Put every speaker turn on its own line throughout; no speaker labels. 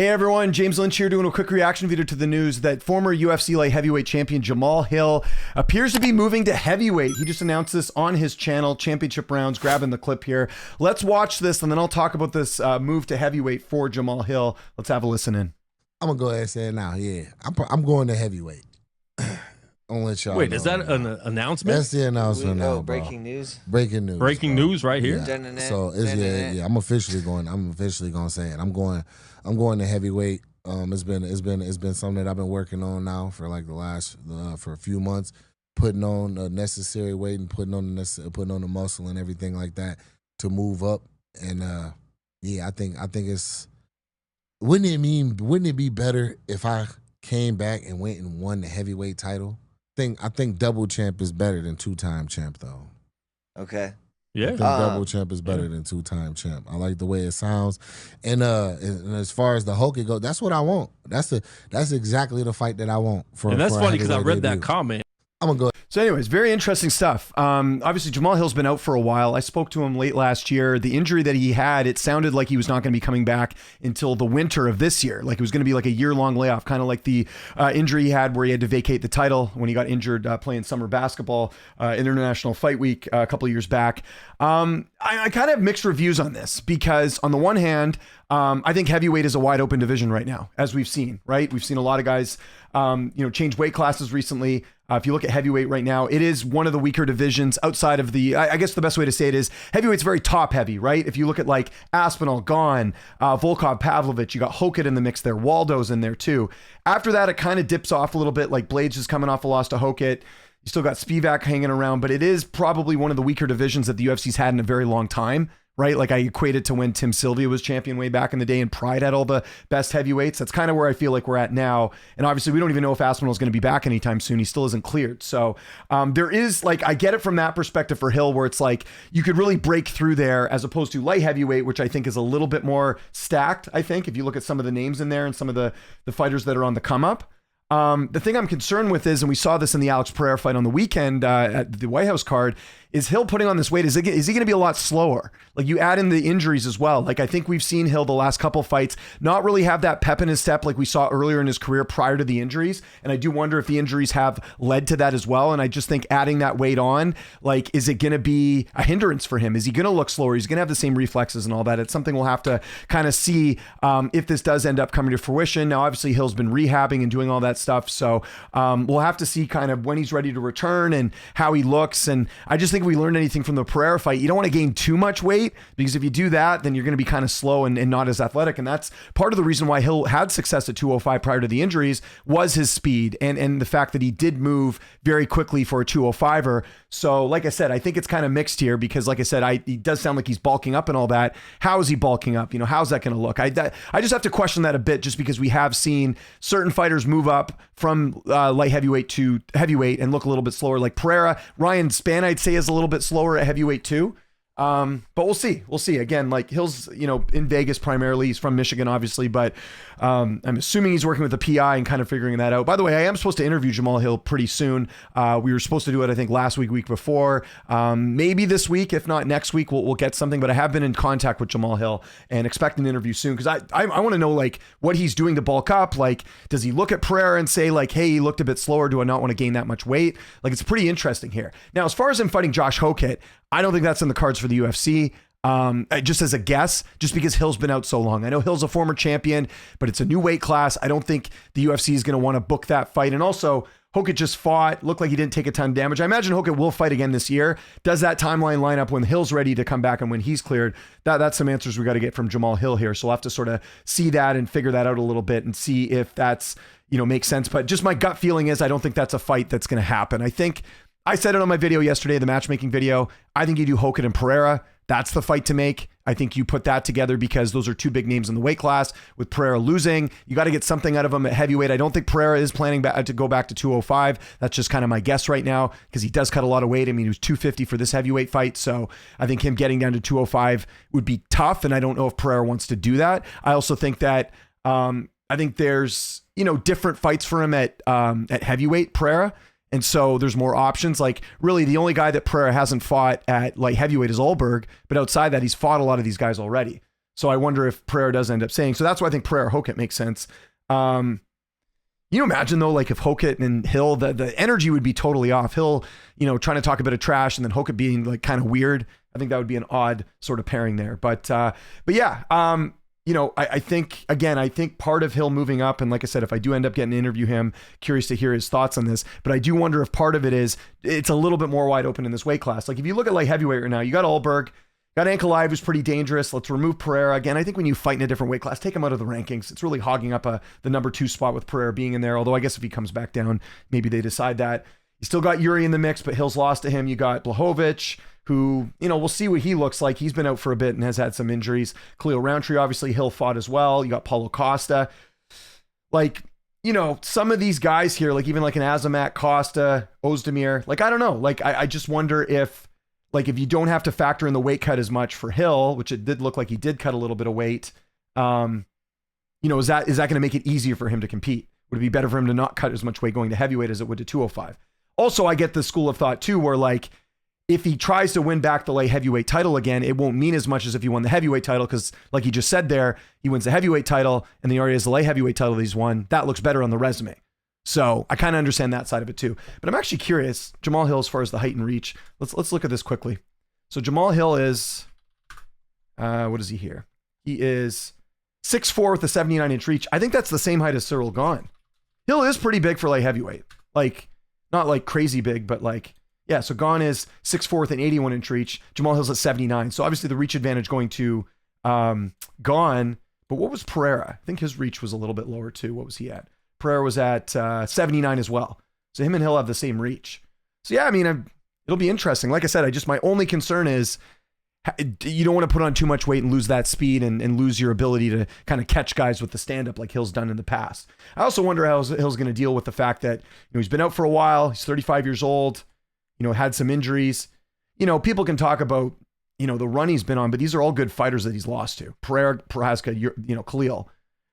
Hey everyone, James Lynch here doing a quick reaction video to the news that former UFC light heavyweight champion Jamahal Hill appears to be moving to heavyweight. He just announced this on his channel, Championship Rounds, grabbing the clip here. Let's watch this and then I'll talk about this move to heavyweight for Jamahal Hill. Let's have a listen in.
I'm going to go ahead and say it now, yeah. I'm going to heavyweight. I'll let y'all
Wait,
know,
is that an announcement?
That's the announcement now, bro.
Breaking news.
Breaking news.
Breaking news right here.
Yeah. So it's yeah. I'm officially going to say it. I'm going to heavyweight. It's been something that I've been working on now for like the last for a few months, putting on the necessary weight and putting on the muscle and everything like that to move up. And yeah, I think it's wouldn't it be better if I came back and went and won the heavyweight title? I think double champ is better than two-time champ though.
Okay.
Yeah.
I think double champ is better than two-time champ. I like the way it sounds. And as far as the Hogan goes, that's what I want. That's exactly the fight that I want.
And that's funny because I read that comment.
I'm going to go.
So anyways, very interesting stuff. Obviously, Jamahal Hill's been out for a while. I spoke to him late last year. The injury that he had, it sounded like he was not going to be coming back until the winter of this year. Like it was going to be like a year-long layoff, kind of like the injury he had where he had to vacate the title when he got injured playing summer basketball, International Fight Week a couple of years back. I kind of have mixed reviews on this because on the one hand, I think heavyweight is a wide open division right now, as we've seen, right? We've seen a lot of guys, change weight classes recently. If you look at heavyweight right now, it is one of the weaker divisions outside of the, I guess the best way to say it is heavyweight's very top heavy, right? If you look at like Aspinall, Gane, Volkov, Pavlovich, you got Hokit in the mix there. Waldo's in there too. After that, it kind of dips off a little bit, like Blades is coming off a loss to Hokit. You still got Spivak hanging around, but it is probably one of the weaker divisions that the UFC's had in a very long time. Right? Like I equate it to when Tim Sylvia was champion way back in the day and Pride had all the best heavyweights. That's kind of where I feel like we're at now. And obviously we don't even know if Aspinall is going to be back anytime soon. He still isn't cleared. So there is like, I get it from that perspective for Hill where it's like, you could really break through there as opposed to light heavyweight, which I think is a little bit more stacked. I think if you look at some of the names in there and some of the fighters that are on the come up. The thing I'm concerned with is, and we saw this in the Alex Pereira fight on the weekend at the White House card, is Hill putting on this weight? Is he going to be a lot slower? Like you add in the injuries as well. Like I think we've seen Hill the last couple fights not really have that pep in his step like we saw earlier in his career prior to the injuries. And I do wonder if the injuries have led to that as well. And I just think adding that weight on, like, is it going to be a hindrance for him? Is he going to look slower? He's going to have the same reflexes and all that. It's something we'll have to kind of see if this does end up coming to fruition. Now, obviously Hill's been rehabbing and doing all that stuff. So we'll have to see kind of when he's ready to return and how he looks. And I just think if we learned anything from the Pereira fight, you don't want to gain too much weight because if you do that, then you're going to be kind of slow and not as athletic. And that's part of the reason why Hill had success at 205 prior to the injuries was his speed and the fact that he did move very quickly for a 205er. So like I said, I think it's kind of mixed here because like I said, he does sound like he's bulking up and all that. How is he bulking up? How's that going to look? I just have to question that a bit just because we have seen certain fighters move up from light heavyweight to heavyweight and look a little bit slower. Like Pereira, Ryan Spann, I'd say is a little bit slower at heavyweight too. But we'll see. Again, like Hill's, in Vegas primarily. He's from Michigan, obviously, but I'm assuming he's working with the PI and kind of figuring that out. By the way, I am supposed to interview Jamahal Hill pretty soon. We were supposed to do it, I think, last week before. Maybe this week, if not next week, we'll get something. But I have been in contact with Jamahal Hill and expect an interview soon because I want to know like what he's doing to bulk up. Like, does he look at Pereira and say like, hey, he looked a bit slower. Do I not want to gain that much weight? Like, it's pretty interesting here. Now, as far as him fighting Josh Hokit, I don't think that's in the cards for the UFC. Just as a guess, just because Hill's been out so long. I know Hill's a former champion, but it's a new weight class. I don't think the UFC is going to want to book that fight. And also, Hokit just fought, looked like he didn't take a ton of damage. I imagine Hokit will fight again this year. Does that timeline line up when Hill's ready to come back and when he's cleared? That's some answers we got to get from Jamahal Hill here. So we'll have to sort of see that and figure that out a little bit and see if that's, makes sense. But just my gut feeling is I don't think that's a fight that's going to happen. I think I said it on my video yesterday, the matchmaking video. I think you do Hokit and Pereira. That's the fight to make. I think you put that together because those are two big names in the weight class. With Pereira losing, you got to get something out of him at heavyweight. I don't think Pereira is planning to go back to 205. That's just kind of my guess right now because he does cut a lot of weight. I mean, he was 250 for this heavyweight fight. So I think him getting down to 205 would be tough. And I don't know if Pereira wants to do that. I also think that I think there's, different fights for him at heavyweight, Pereira. And so there's more options. Like really the only guy that Pereira hasn't fought at light heavyweight is Ulberg, but outside that he's fought a lot of these guys already. So I wonder if Pereira does end up saying. So that's why I think Pereira Hokit makes sense. You imagine though, like if Hokit and Hill, the energy would be totally off. Hill, trying to talk a bit of trash, and then Hokit being like kind of weird. I think that would be an odd sort of pairing there. But yeah, I think part of Hill moving up, and like I said, if I do end up getting to interview him, curious to hear his thoughts on this. But I do wonder if part of it is it's a little bit more wide open in this weight class. Like if you look at light heavyweight right now, you got Alberg. Got Ankalaev, who's pretty dangerous. Let's remove Pereira. Again, I think when you fight in a different weight class, take him out of the rankings. It's really hogging up the number 2 spot with Pereira being in there. Although I guess if he comes back down, maybe they decide that. You still got Yuri in the mix, but Hill's lost to him. You got Blachowicz, who, we'll see what he looks like. He's been out for a bit and has had some injuries. Khalil Roundtree, obviously, Hill fought as well. You got Paulo Costa. Like, some of these guys here, like even like an Azamat, Costa, Ozdemir, like, I don't know. Like, I just wonder if you don't have to factor in the weight cut as much for Hill, which it did look like he did cut a little bit of weight, is that going to make it easier for him to compete? Would it be better for him to not cut as much weight going to heavyweight as it would to 205? Also, I get the school of thought too, where like, if he tries to win back the light heavyweight title again, it won't mean as much as if he won the heavyweight title, because like he just said there, he wins the heavyweight title and he already has the light heavyweight title that he's won. That looks better on the resume. So I kind of understand that side of it too. But I'm actually curious, Jamahal Hill, as far as the height and reach, let's look at this quickly. So Jamahal Hill is, what is he here? He is 6'4" with a 79-inch reach. I think that's the same height as Cyril Gahn. Hill is pretty big for light heavyweight. Like, not like crazy big, but like, yeah. So Gahn is 6'4" with an 81-inch reach. Jamahal Hill's at 79. So obviously the reach advantage going to Gahn. But what was Pereira? I think his reach was a little bit lower too. What was he at? Pereira was at 79 as well. So him and Hill have the same reach. So yeah, I mean, it'll be interesting. Like I said, my only concern is you don't want to put on too much weight and lose that speed and lose your ability to kind of catch guys with the stand-up like Hill's done in the past. I also wonder how Hill's going to deal with the fact that he's been out for a while. He's 35 years old, had some injuries. People can talk about, the run he's been on, but these are all good fighters that he's lost to. Pereira, Prohaska, Khalil.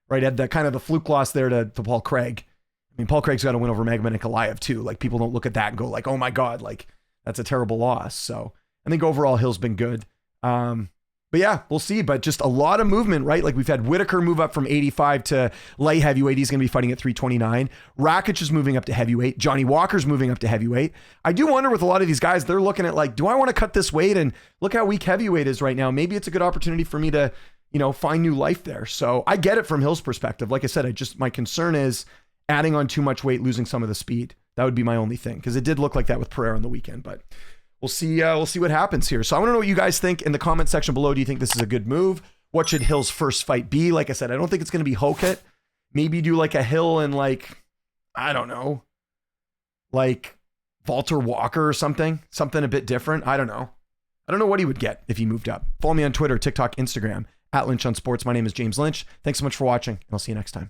Right, had that kind of the fluke loss there to Paul Craig. I mean, Paul Craig's got to win over Magomed Ankalaev too. Like, people don't look at that and go like, oh my God, like that's a terrible loss. So I think overall Hill's been good. But yeah, we'll see. But just a lot of movement, right? Like we've had Whitaker move up from 85 to light heavyweight. He's going to be fighting at 329. Rakic is moving up to heavyweight. Johnny Walker's moving up to heavyweight. I do wonder with a lot of these guys, they're looking at like, do I want to cut this weight? And look how weak heavyweight is right now. Maybe it's a good opportunity for me to, find new life there. So I get it from Hill's perspective. Like I said, my concern is adding on too much weight, losing some of the speed. That would be my only thing. Cause it did look like that with Pereira on the weekend, but we'll see what happens here. So I want to know what you guys think in the comment section below. Do you think this is a good move? What should Hill's first fight be? Like I said, I don't think it's going to be Hokit. Maybe do like a Hill and like, I don't know, like Walter Walker or something a bit different. I don't know what he would get if he moved up. Follow me on Twitter, TikTok, Instagram, @Lynch on Sports. My name is James Lynch. Thanks so much for watching, and I'll see you next time.